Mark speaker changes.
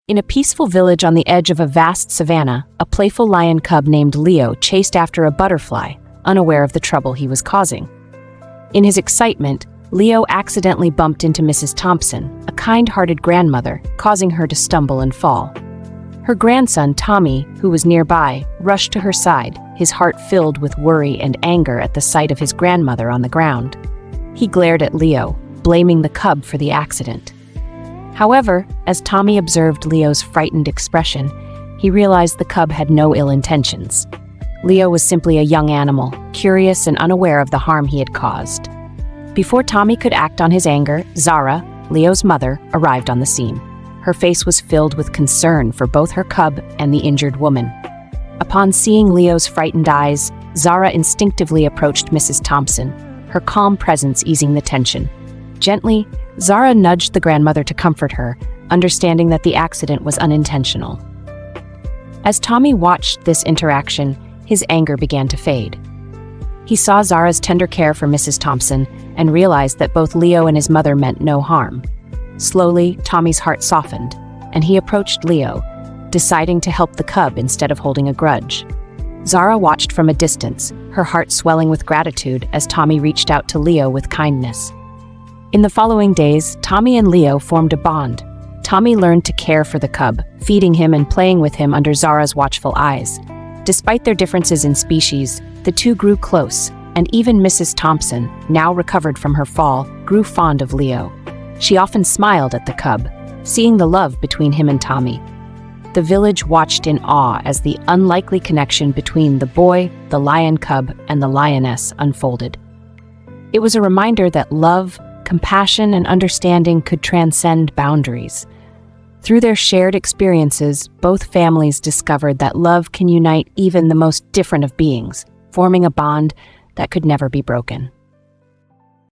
Speaker 1: In a peaceful village on the edge of a vast savanna, a playful lion cub named Leo chased after a butterfly, unaware of the trouble he was causing. In his excitement, Leo accidentally bumped into Mrs. Thompson, a kind-hearted grandmother, causing her to stumble and fall. Her grandson, Tommy, who was nearby, rushed to her side, his heart filled with worry and anger at the sight of his grandmother on the ground. He glared at Leo, blaming the cub for the accident. However, as Tommy observed Leo's frightened expression, he realized the cub had no ill intentions. Leo was simply a young animal, curious and unaware of the harm he had caused. Before Tommy could act on his anger, Zara, Leo's mother, arrived on the scene. Her face was filled with concern for both her cub and the injured woman. Upon seeing Leo's frightened eyes, Zara instinctively approached Mrs. Thompson, her calm presence easing the tension. Gently, Zara nudged the grandmother to comfort her, understanding that the accident was unintentional. As Tommy watched this interaction, his anger began to fade. He saw Zara's tender care for Mrs. Thompson and realized that both Leo and his mother meant no harm. Slowly, Tommy's heart softened, and he approached Leo, deciding to help the cub instead of holding a grudge. Zara watched from a distance, her heart swelling with gratitude as Tommy reached out to Leo with kindness. In the following days, Tommy and Leo formed a bond. Tommy learned to care for the cub, feeding him and playing with him under Zara's watchful eyes. Despite their differences in species, the two grew close, and even Mrs. Thompson, now recovered from her fall, grew fond of Leo. She often smiled at the cub, seeing the love between him and Tommy. The village watched in awe as the unlikely connection between the boy, the lion cub, and the lioness unfolded. It was a reminder that love, compassion, and understanding could transcend boundaries. Through their shared experiences, both families discovered that love can unite even the most different of beings, forming a bond that could never be broken.